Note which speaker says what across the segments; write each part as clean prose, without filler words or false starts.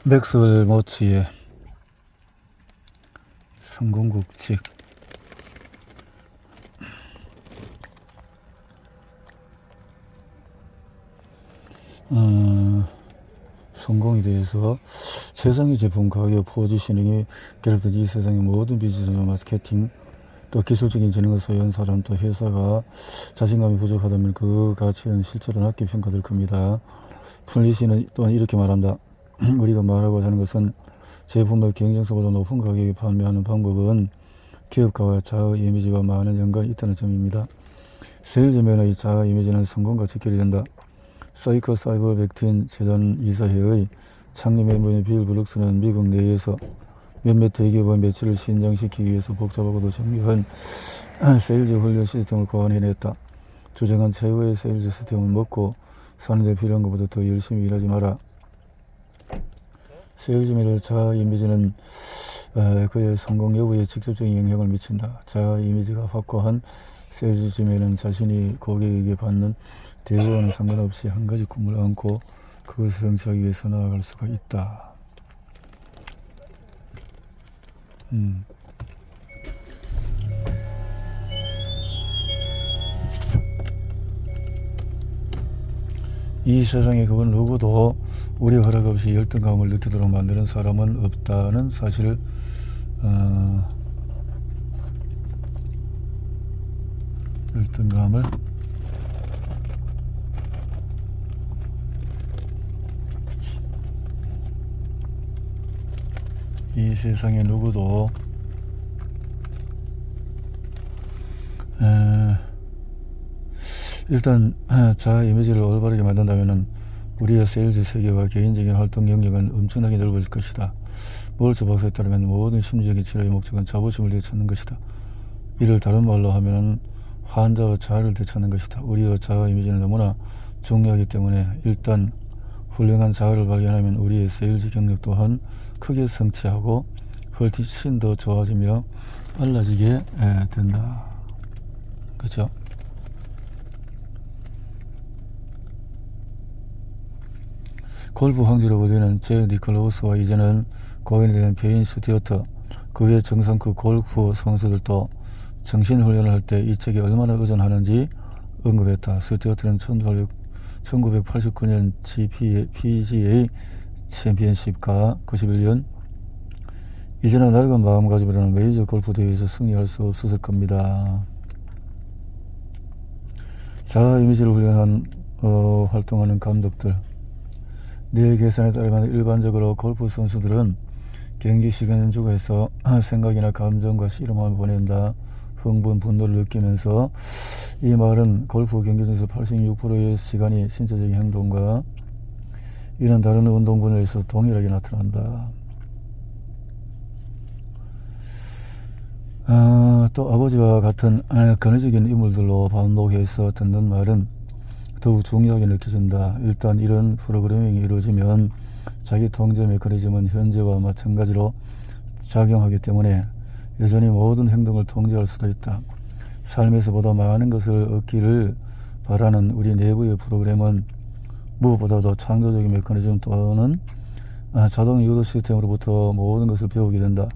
Speaker 1: 맥스웰 모츠의 성공국칙. 성공에 대해서 세상의 제품 가격, 포지셔닝이 결합된 이 세상의 모든 비즈니스, 마케팅, 또 기술적인 재능을 소유한 사람, 또 회사가 자신감이 부족하다면 그 가치는 실제로 낮게 평가될 겁니다. 플리시는 또한 이렇게 말한다. 우리가 말하고자 하는 것은 제품을 경쟁사보다 높은 가격에 판매하는 방법은 기업가와 자아 이미지와 많은 연관이 있다는 점입니다. 세일즈맨의 자아 이미지는 성공과 직결이 된다. 사이코 사이버백틴 재단 이사회의 창립 멤버인 빌 브룩스는 미국 내에서 몇몇 대기업의 매출을 신장시키기 위해서 복잡하고도 정교한 세일즈 훈련 시스템을 고안해냈다. 주장한 최후의 세일즈 시스템은 먹고 사는 데 필요한 것보다 더 열심히 일하지 마라. 세일즈맨의 자아 이미지는 그의 성공 여부에 직접적인 영향을 미친다. 자아 이미지가 확고한 세일즈맨은 자신이 고객에게 받는 대우와는 상관없이 한 가지 꿈을 안고 그것을 성취하기 위해서 나아갈 수가 있다. 이 세상에 그건 누구도 우리 허락 없이 열등감을 느끼도록 만드는 사람은 없다는 사실을 열등감을 이 세상에 누구도 일단 자아 이미지를 올바르게 만든다면 우리의 세일즈 세계와 개인적인 활동 영역은 엄청나게 넓어질 것이다. 몰츠 박사에 따르면 모든 심리적인 치료의 목적은 자부심을 되찾는 것이다. 이를 다른 말로 하면 환자의 자아를 되찾는 것이다. 우리의 자아 이미지는 너무나 중요하기 때문에 일단 훌륭한 자아를 발견하면 우리의 세일즈 경력 또한 크게 성취하고 훨씬 더 좋아지며 빨라지게 된다. 그렇죠? 골프 황제로 불리는 잭 니클라우스와 이제는 고인이 된 베인 스튜어트, 그의 정상급 골프 선수들도 정신훈련을 할 때 이 책이 얼마나 의존하는지 언급했다. 스튜어트는 1989년 PGA 챔피언십과 91년 이제는 낡은 마음가짐으로는 메이저 골프 대회에서 승리할 수 없었을 겁니다. 자아 이미지를 훈련한 활동하는 감독들. 내 계산에 따르면 일반적으로 골프 선수들은 경기 시간 연주가에서 생각이나 감정과 씨름함을 보낸다. 흥분, 분노를 느끼면서 이 말은 골프 경기 중에서 86%의 시간이 신체적인 행동과 이런 다른 운동 분야에서 동일하게 나타난다. 또 아버지와 같은 근원적인 인물들로 반복해서 듣는 말은 더욱 중요하게 느껴진다. 일단 이런 프로그래밍이 이루어지면 자기 통제 메커니즘은 현재와 마찬가지로 작용하기 때문에 여전히 모든 행동을 통제할 수도 있다. 삶에서 보다 많은 것을 얻기를 바라는 우리 내부의 프로그램은 무엇보다도 창조적인 메커니즘 또는 자동 유도 시스템으로부터 모든 것을 배우게 된다.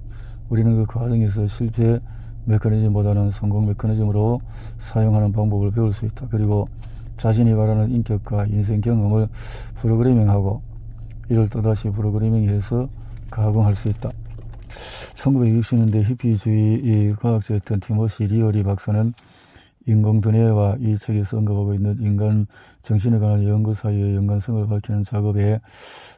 Speaker 1: 우리는 그 과정에서 실패 메커니즘보다는 성공 메커니즘으로 사용하는 방법을 배울 수 있다. 그리고 자신이 바라는 인격과 인생 경험을 프로그래밍하고 이를 또다시 프로그래밍해서 가공할 수 있다. 1960년대 히피주의 과학자였던 티모시 리어리 박사는 인공두뇌와 이 책에서 언급하고 있는 인간 정신에 관한 연구 사이의 연관성을 밝히는 작업에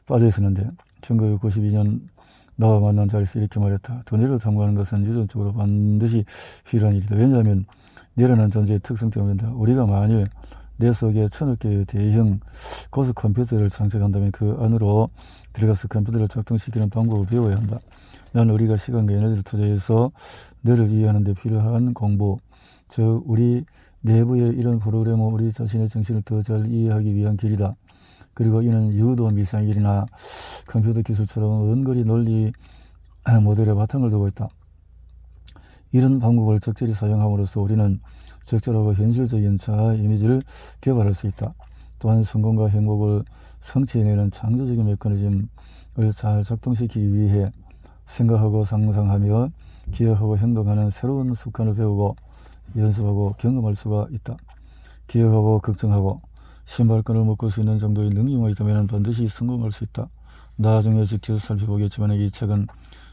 Speaker 1: 빠져 있었는데 1992년 나와 만난 자리에서 이렇게 말했다. 두뇌를 탐구하는 것은 유전적으로 반드시 필요한 일이다. 왜냐하면 뇌라는 존재의 특성 때문이다. 우리가 만일 뇌 속에 1000억 개의 대형 고속 컴퓨터를 장착한다면 그 안으로 들어가서 컴퓨터를 작동시키는 방법을 배워야 한다. 난 우리가 시간과 에너지를 투자해서 뇌를 이해하는 데 필요한 공부, 즉 우리 내부의 이런 프로그램은 우리 자신의 정신을 더 잘 이해하기 위한 길이다. 그리고 이는 유도 미사일이나 컴퓨터 기술처럼 은거리 논리 모델의 바탕을 두고 있다. 이런 방법을 적절히 사용함으로써 우리는 적절하고 현실적인 자아 이미지를 개발할 수 있다. 또한 성공과 행복을 성취해내는 창조적인 메커니즘을 잘 작동시키기 위해 생각하고 상상하며 기억하고 행동하는 새로운 습관을 배우고 연습하고 경험할 수가 있다. 기억하고 걱정하고 신발끈을 묶을 수 있는 정도의 능력만 있다면 반드시 성공할 수 있다. 나중에 직접 살펴보겠지만 이 책은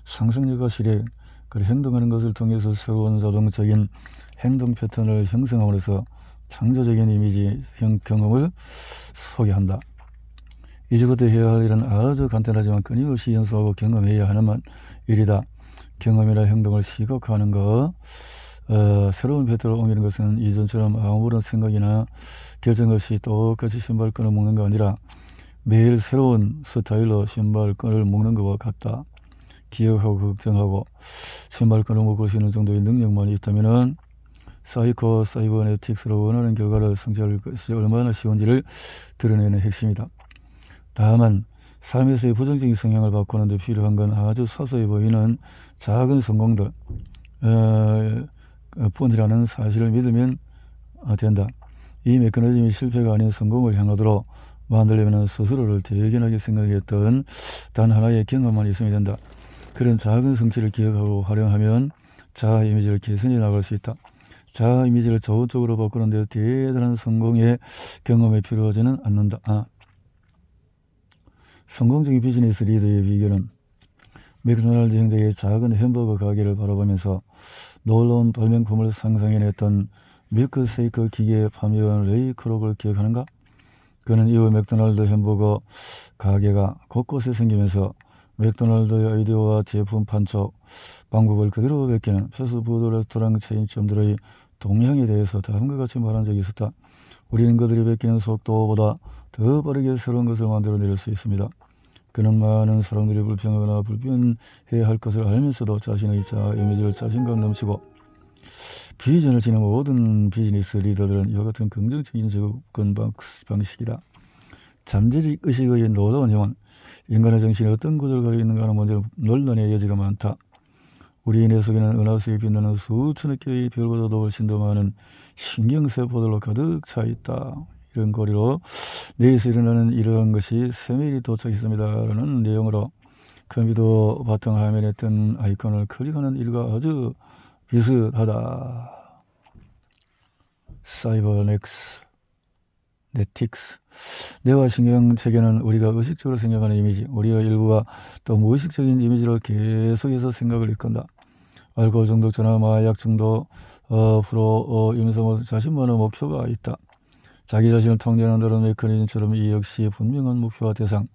Speaker 1: 상상력과 실행, 그리고 행동하는 것을 통해서 새로운 자동적인 행동 패턴을 형성함으로써 창조적인 이미지 경험을 소개한다. 이제부터 해야 할 일은 아주 간단하지만 끊임없이 연습하고 경험해야 하는 일이다. 경험이나 행동을 시각화하는 것, 새로운 패턴을 옮기는 것은 이전처럼 아무런 생각이나 결정 없이 똑같이 신발끈을 묶는 게 아니라 매일 새로운 스타일로 신발끈을 묶는 것과 같다. 기억하고 걱정하고 신발끈을 묶을 수 있는 정도의 능력만 있다면 사이버네틱스로 원하는 결과를 성취할 것이 얼마나 쉬운지를 드러내는 핵심이다. 다만 삶에서의 부정적인 성향을 바꾸는 데 필요한 건 아주 사소해 보이는 작은 성공들 뿐이라는 사실을 믿으면 된다. 이 메커니즘이 실패가 아닌 성공을 향하도록 만들려면 스스로를 대견하게 생각했던 단 하나의 경험만 있으면 된다. 그런 작은 성취를 기억하고 활용하면 자아 이미지를 개선해 나갈 수 있다. 자아 이미지를 좋은 쪽으로 바꾸는 데 대단한 성공의 경험이 필요하지는 않는다. 성공적인 비즈니스 리더의 비결은 맥도날드 형제의 작은 햄버거 가게를 바라보면서 놀라운 발명품을 상상해냈던 밀크쉐이크 기계 파미원 레이 크록을 기억하는가? 그는 이후 맥도날드 햄버거 가게가 곳곳에 생기면서 맥도날드의 아이디어와 제품 판촉 방법을 그대로 베끼는 패스트푸드 레스토랑 체인점들의 동향에 대해서 다음과 같이 말한 적이 있었다. 우리는 그들이 베끼는 속도보다 더 빠르게 새로운 것을 만들어낼 수 있습니다. 그는 많은 사람들이 불평하거나 불편해야 할 것을 알면서도 자신의 자아 이미지를 자신감 넘치고 비전을 지닌 모든 비즈니스 리더들은 이와 같은 긍정적인 접근 방식이다. 잠재적 의식의 놀라운 힘은 인간의 정신이 어떤 구조를 가지고 있는가 하는 문제를 논란의 여지가 많다. 우리 뇌 속에는 은하수에 빛나는 수천억 개의 별보다도 훨씬 더 많은 신경세포들로 가득 차 있다. 이런 거리로 뇌에서 일어나는 이러한 것이 새메일이 도착했습니다. 라는 내용으로 컴퓨터 바탕 화면에 뜬 아이콘을 클릭하는 일과 아주 비슷하다. 사이버넥스 네틱스 뇌와 신경체계는 우리가 의식적으로 생각하는 이미지, 우리가 일부가 또 무의식적인 이미지로 계속해서 생각을 이끈다. 알코올 중독자나 마약 중독, 자신만의 목표가 있다. 자기 자신을 통제하는 다른 메커니즘처럼 이 역시 분명한 목표와 대상,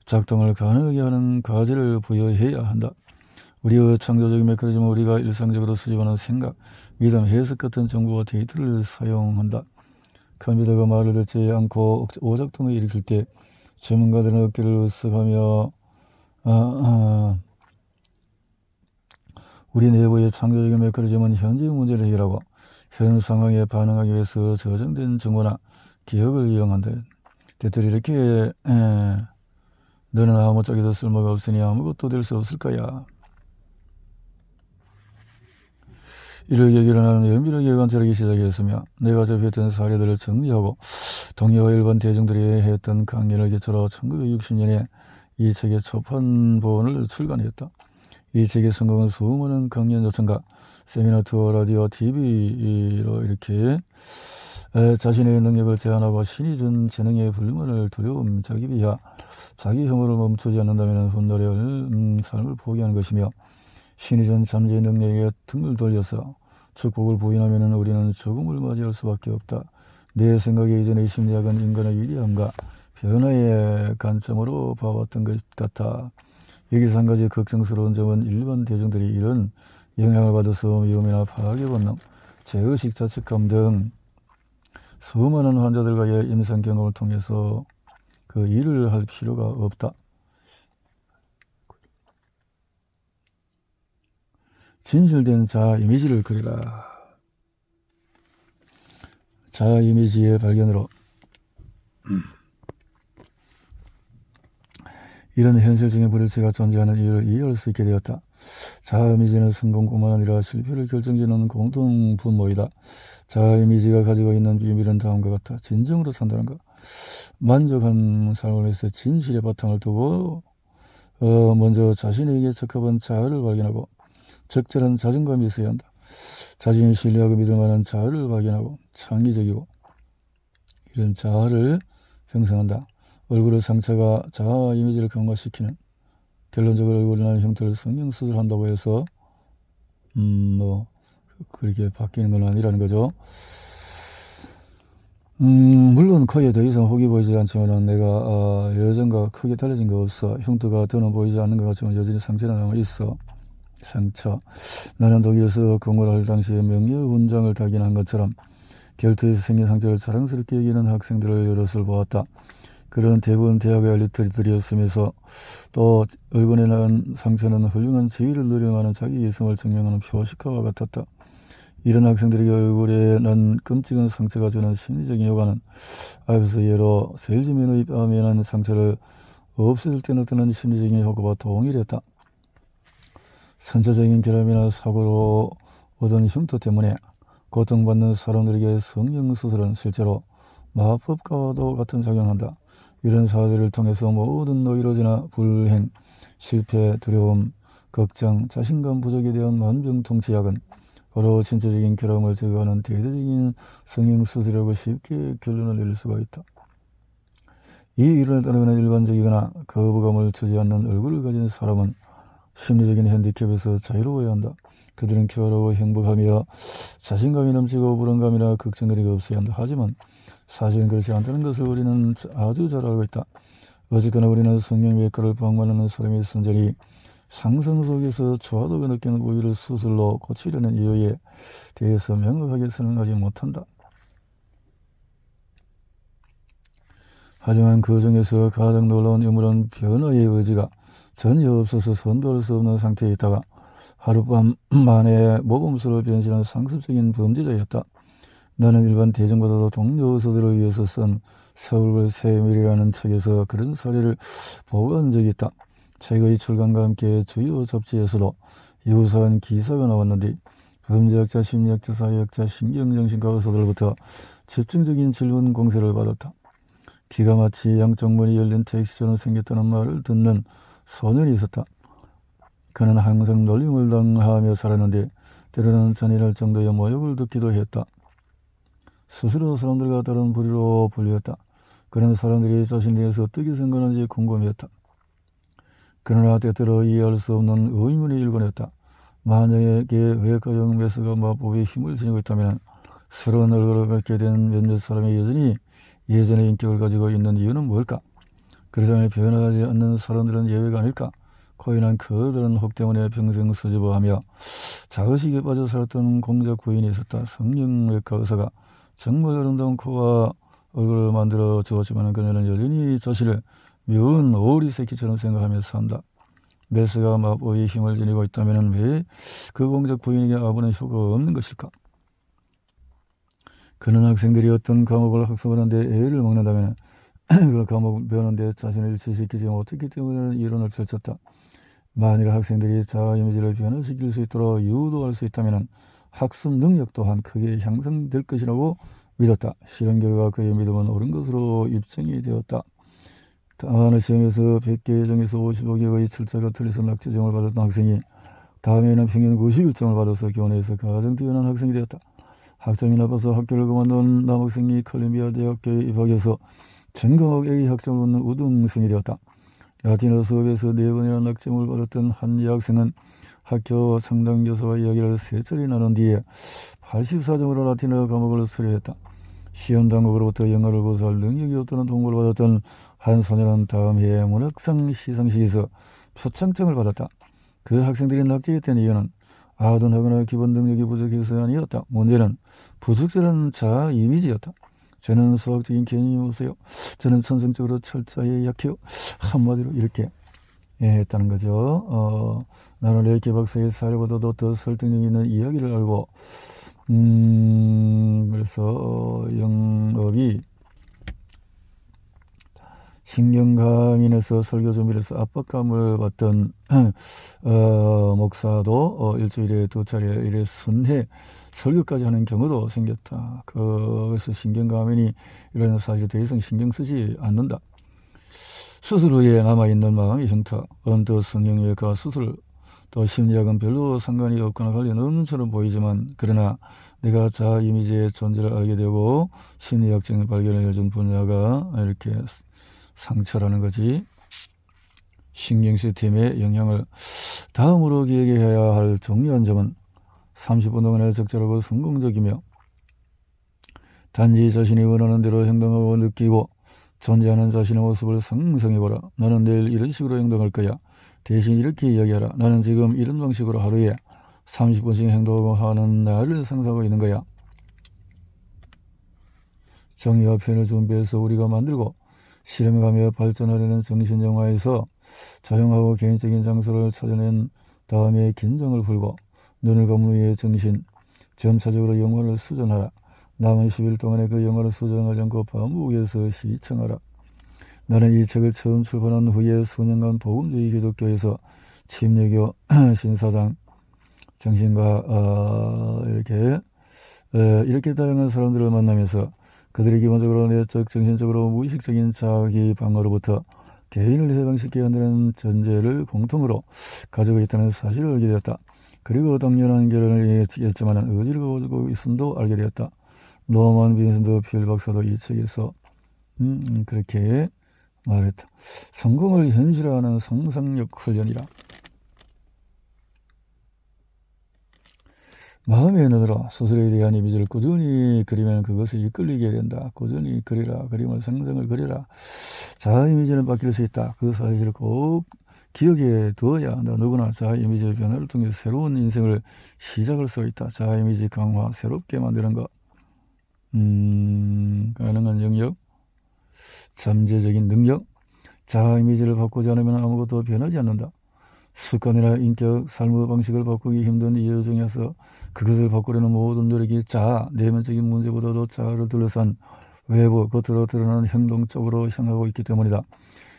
Speaker 1: 작동을 가능하게 하는 과제를 부여해야 한다. 우리의 창조적인 메커니즘은 우리가 일상적으로 수집하는 생각, 믿음, 해석 같은 정보와 데이터를 사용한다. 컴퓨터가 말을 듣지 않고 오작동을 일으킬 때 전문가들은 어깨를 으쓱하며 우리 내부의 창조적인 메커니즘은 현재의 문제를 해결하고 현 상황에 반응하기 위해서 저장된 정보나 기억을 이용한다. 대체로 이렇게 너는 아무짝에도 쓸모가 없으니 아무것도 될 수 없을 거야. 이를 계기로 나는 연밀하게 관찰하기 시작했으며 내가 접했던 사례들을 정리하고 동료와 일반 대중들이 했던 강연을 개최로 1960년에 이 책의 초판본을 출간했다. 이 책의 성공은 수많은 강연 요청과 세미나 투어, 라디오, TV로 이렇게 자신의 능력을 제한하고 신이 준 재능의 불만을 두려움, 자기 비하, 자기 혐오를 멈추지 않는다면 훗날의 삶을 포기하는 것이며 신이 준 잠재의 능력에 등을 돌려서 축복을 부인하면 우리는 죽음을 맞이할 수밖에 없다. 내 생각에 이전의 심리학은 인간의 위대함과 변화의 관점으로 봐왔던 것 같아. 여기서 한 가지 걱정스러운 점은 일반 대중들이 이런 영향을 받아서 위험이나 파괴 본능, 죄의식, 자책감 등 수많은 환자들과의 임상 경험을 통해서 그 일을 할 필요가 없다. 진실된 자아 이미지를 그리라. 자아 이미지의 발견으로 이런 현실적인 불일치가 존재하는 이유를 이해할 수 있게 되었다. 자아 이미지는 성공뿐만 아니라 실패를 결정짓는 공동 분모이다. 자아 이미지가 가지고 있는 비밀은 다음과 같다. 진정으로 산다는 것. 만족한 삶을 위해서 진실의 바탕을 두고 먼저 자신에게 적합한 자아를 발견하고 적절한 자존감이 있어야 한다. 자신이 신뢰하고 믿을 만한 자아를 발견하고 창의적이고 이런 자아를 형성한다. 얼굴의 상처가 자아 이미지를 강화시키는, 결론적으로 얼굴이나 형태를 성형수술한다고 해서 그렇게 바뀌는 건 아니라는 거죠. 물론 거기에 더 이상 혹이 보이지 않지만 내가 예전과 크게 달라진 거 없어. 흉터가 더는 보이지 않는 것 같지만 여전히 상처는 남아 있어. 상처. 나는 독일에서 공부를 할 당시에 명예훈장을 달긴 것처럼 결투에서 생긴 상처를 자랑스럽게 여기는 학생들을 여럿을 보았다. 그런 대부분 대학의 엘리트들이었으면서 또 얼굴에 난 상처는 훌륭한 지위를 누려가는 자기 이성을 증명하는 표시카와 같았다. 이런 학생들에게 얼굴에 난 끔찍한 상처가 주는 심리적인 효과는 앞에서 예로 세일즈맨의 뺨에 난 상처를 없애줄 때 나타나는 심리적인 효과와 동일했다. 선체적인 결함이나 사고로 얻은 흉터 때문에 고통받는 사람들에게 성형수술은 실제로 마법과도 같은 작용한다. 이런 사례를 통해서 모든 노이로제나 불행, 실패, 두려움, 걱정, 자신감 부족에 대한 만병통치약은 바로 신체적인 결함을 제거하는 대대적인 성형수술이라고 쉽게 결론을 내릴 수가 있다. 이 이론에 따르면 일반적이거나 거부감을 주지 않는 얼굴을 가진 사람은 심리적인 핸디캡에서 자유로워야 한다. 그들은 쾌활하고 행복하며 자신감이 넘치고 불안감이나 걱정거리가 없어야 한다. 하지만 사실은 그렇지 않다는 것을 우리는 아주 잘 알고 있다. 어쨌거나 우리는 성형외과를 방문하는 사람의 순전히 상상 속에서 좋아하다고 느끼는 부위를 수술로 고치려는 이유에 대해서 명확하게 설명하지 못한다. 하지만 그 중에서 가장 놀라운 인물은 변화의 의지가 전혀 없어서 선도할 수 없는 상태에 있다가 하룻밤 만에 모범수로 변신한 상습적인 범죄자였다. 나는 일반 대중보다도 동료 의사들을 위해서 쓴 서울의 세밀이라는 책에서 그런 사례를 보고한 적이 있다. 책의 출간과 함께 주요 잡지에서도 유사한 기사가 나왔는데 범죄학자, 심리학자, 사회학자, 신경정신과 의사들로부터 집중적인 질문 공세를 받았다. 기가 마치 양쪽 문이 열린 택시처럼 생겼다는 말을 듣는 소년이 있었다. 그는 항상 놀림을 당하며 살았는데 때로는 잔인할 정도의 모욕을 듣기도 했다. 스스로 사람들과 다른 부류로 분류했다. 그런 사람들이 자신에 대해서 어떻게 생각하는지 궁금했다. 그러나 때때로 이해할 수 없는 의문이 일곤 했다. 만약에 외과형 메스가 마법에 힘을 지니고 있다면 새로운 얼굴을 갖게 된 몇몇 사람이 여전히 예전의 인격을 가지고 있는 이유는 뭘까? 그러자면 변하지 않는 사람들은 예외가 아닐까? 코인한 그들은 혹 때문에 평생 수줍어하며 자의식에 빠져 살았던 공작 부인이 있었다. 성형외과 의사가 정말 아름다운 코와 얼굴을 만들어 주었지만 그녀는 여전히 자신을 미운 오리 새끼처럼 생각하며 산다. 메스가 마법의 힘을 지니고 있다면 왜 그 공작 부인에게 아부는 효과가 없는 것일까? 그는 학생들이 어떤 과목을 학습하는데 애를 먹는다면 그 과목 배우는데 자신을 일치시키지 못했기 때문에 이론을 펼쳤다. 만일 학생들이 자아 이미지를 변화시킬 수 있도록 유도할 수 있다면 학습 능력 또한 크게 향상될 것이라고 믿었다. 실험 결과 그의 믿음은 옳은 것으로 입증이 되었다. 어느 시험에서 100개 중에서 55개의 출제가 틀려서 낙제점을 받았던 학생이 다음에는 평균 91점을 받아서 교내에서 가장 뛰어난 학생이 되었다. 학점이 나빠서 학교를 그만둔 남학생이 컬럼비아 대학교에 입학해서 전과목 A 학점을 얻는 우등생이 되었다. 라틴어 수업에서 4번이나 낙점을 받았던 한 여학생은 학교 상담 교사와 이야기를 3차례 나눈 뒤에 84점으로 라틴어 과목을 수료했다. 시험 당국으로부터 영어를 고수할 능력이 없다는 통보를 받았던 한 소녀는 다음 해에 문학상 시상식에서 표창장을 받았다. 그 학생들이 낙제했던 이유는 아둔하거나 기본 능력이 부족해서가 아니었다. 문제는 부적절한 자아 이미지였다. 저는 수학적인 개념이 없어요. 저는 천성적으로 철저히 약해요. 한마디로 이렇게 했다는 거죠. 나는 레이키 박사의 사례보다도 더 설득력 있는 이야기를 알고 그래서 영업이 신경감인에서 설교 준비해서 압박감을 받던 목사도 일주일에 2차례 이래 순회 설교까지 하는 경우도 생겼다. 그래서 신경감인이 이런 사실 더 이상 신경 쓰지 않는다. 수술 후에 남아있는 마음의 형태, 언뜻 성형외과 수술, 또 심리학은 별로 상관이 없거나 관련 없는 처럼 보이지만 그러나 내가 자아 이미지의 존재를 알게 되고 심리학적인 발견을 해준 분야가 이렇게 상처라는 거지. 신경 시스템의 영향을 다음으로 기억해야 할 중요한 점은 30분 동안에 적절하고 성공적이며 단지 자신이 원하는 대로 행동하고 느끼고 존재하는 자신의 모습을 상상해보라. 나는 내일 이런 식으로 행동할 거야. 대신 이렇게 이야기하라. 나는 지금 이런 방식으로 하루에 30분씩 행동하고 하는 나를 상상하고 있는 거야. 정의와 표현을 준비해서 우리가 만들고 실험해가며 발전하려는 정신영화에서 조용하고 개인적인 장소를 찾아낸 다음에 긴장을 풀고 눈을 감은 후에 정신, 점차적으로 영화를 수정하라. 남은 10일 동안에 그 영화를 수정하지 않고 반복해서 시청하라. 나는 이 책을 처음 출판한 후에 수년간 복음주의 기독교에서 침례교 신사장 정신과 이렇게 다양한 사람들을 만나면서 그들이 기본적으로 내적 정신적으로 무의식적인 자기 방어로부터 개인을 해방시켜야 한다는 전제를 공통으로 가지고 있다는 사실을 알게 되었다. 그리고 당연한 결론을 했지만 의지를 가지고 있음도 알게 되었다. 노만 빈센트 필 박사도 이 책에서 그렇게 말했다. 성공을 현실화하는 상상력 훈련이라. 마음에 넣으라. 스스로에 대한 이미지를 꾸준히 그리면 그것에 이끌리게 된다. 꾸준히 그리라. 그림을 상상을 그리라. 자아 이미지는 바뀔 수 있다. 그 사실을 꼭 기억에 두어야 한다. 누구나 자아 이미지의 변화를 통해서 새로운 인생을 시작할 수 있다. 자아 이미지 강화, 새롭게 만드는 것. 가능한 영역, 잠재적인 능력. 자아 이미지를 바꾸지 않으면 아무것도 변하지 않는다. 습관이나 인격, 삶의 방식을 바꾸기 힘든 이유 중에서 그것을 바꾸려는 모든 노력이 자아, 내면적인 문제보다도 자아를 둘러싼 외부, 겉으로 드러나는 행동 쪽으로 향하고 있기 때문이다.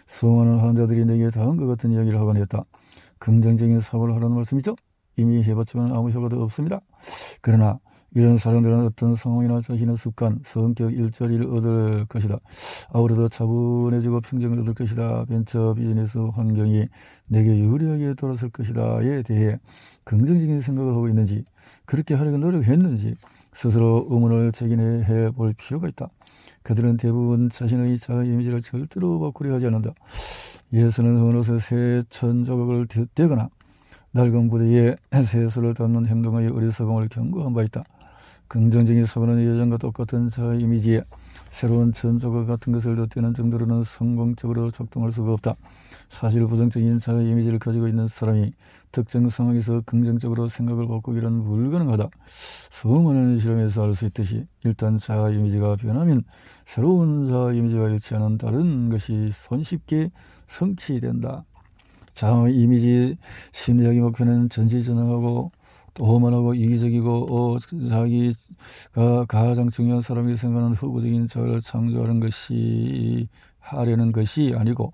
Speaker 1: 수많은 환자들이 내게 다음과 같은 이야기를 하곤 했다. 긍정적인 사고를 하라는 말씀이죠? 이미 해봤지만 아무 효과도 없습니다. 그러나 이런 사람들은 어떤 상황이나 자신의 습관, 성격, 일자리를 얻을 것이다. 아무래도 차분해지고 평정을 얻을 것이다. 벤처 비즈니스 환경이 내게 유리하게 돌아설 것이다에 대해 긍정적인 생각을 하고 있는지, 그렇게 하려고 노력했는지 스스로 의문을 제기해 볼 필요가 있다. 그들은 대부분 자신의 자아 이미지를 절대로 바꾸려 하지 않는다. 예수는 어느새 새 천조각을 떼거나 낡은 부대에 새수를 담는 행동의 어리석음을 경고한 바 있다. 긍정적인 사고는 예전과 똑같은 자아 이미지에 새로운 천조각 같은 것을 덧대는 정도로는 성공적으로 작동할 수가 없다. 사실 부정적인 자아 이미지를 가지고 있는 사람이 특정 상황에서 긍정적으로 생각을 바꾸기는 불가능하다. 수많은 실험에서 알 수 있듯이 일단 자아 이미지가 변하면 새로운 자아 이미지와 일치하는 다른 것이 손쉽게 성취된다. 자아 이미지 심리학의 목표는 전지전능하고 또 오만하고 이기적이고 자기가 가장 중요한 사람이 생각하는 후보적인 자아를 창조하는 것이 하려는 것이 아니고,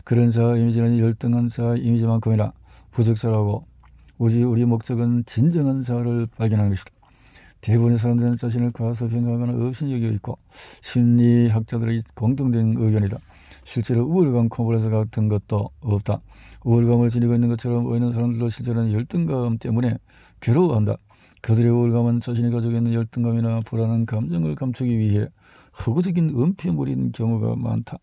Speaker 1: 그런 자아 이미지는 열등한 자아 이미지만큼이나 부적절하고 우리 목적은 진정한 자아를 발견하는 것이다. 대부분의 사람들은 자신을 과소평가하거나 업신여기고 있고 심리학자들의 공통된 의견이다. 실제로 우울감, 콤플렉스 같은 것도 없다. 우울감을 지니고 있는 것처럼 보이는 사람들도 실제로는 열등감 때문에 괴로워한다. 그들의 우울감은 자신이 가지고 있는 열등감이나 불안한 감정을 감추기 위해 허구적인 은폐물인 경우가 많다.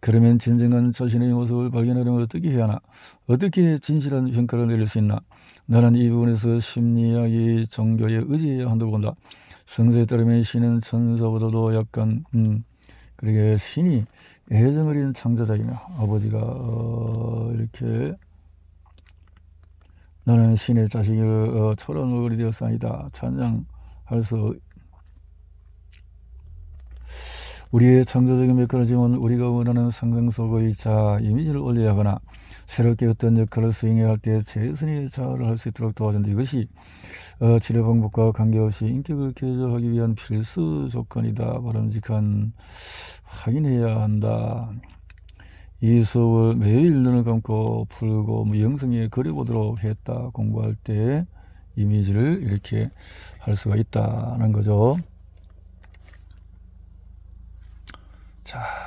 Speaker 1: 그러면 진정한 자신의 모습을 발견하려면 어떻게 해야 하나? 어떻게 진실한 평가를 내릴 수 있나? 나는 이 부분에서 심리학이 종교에 의지해야 한다고 본다. 성서에 따르면 신은 천사보다도 약간 그러게 신이 애정 어린 창조자이며 아버지가 이렇게 나는 신의 자식을 초라한 얼굴이 되었사이다. 찬양할 수. 우리의 창조적인 메커니즘은 우리가 원하는 상상 속의 자아 이미지를 올려야 하거나 새롭게 어떤 역할을 수행해야 할 때 최선의 자아를 할 수 있도록 도와준다. 이것이 치료 방법과 관계없이 인격을 개조하기 위한 필수 조건이다. 바람직한 확인해야 한다. 이 수업을 매일 눈을 감고 풀고 뭐 영성에 그려보도록 했다. 공부할 때 이미지를 이렇게 할 수가 있다는 거죠. 자.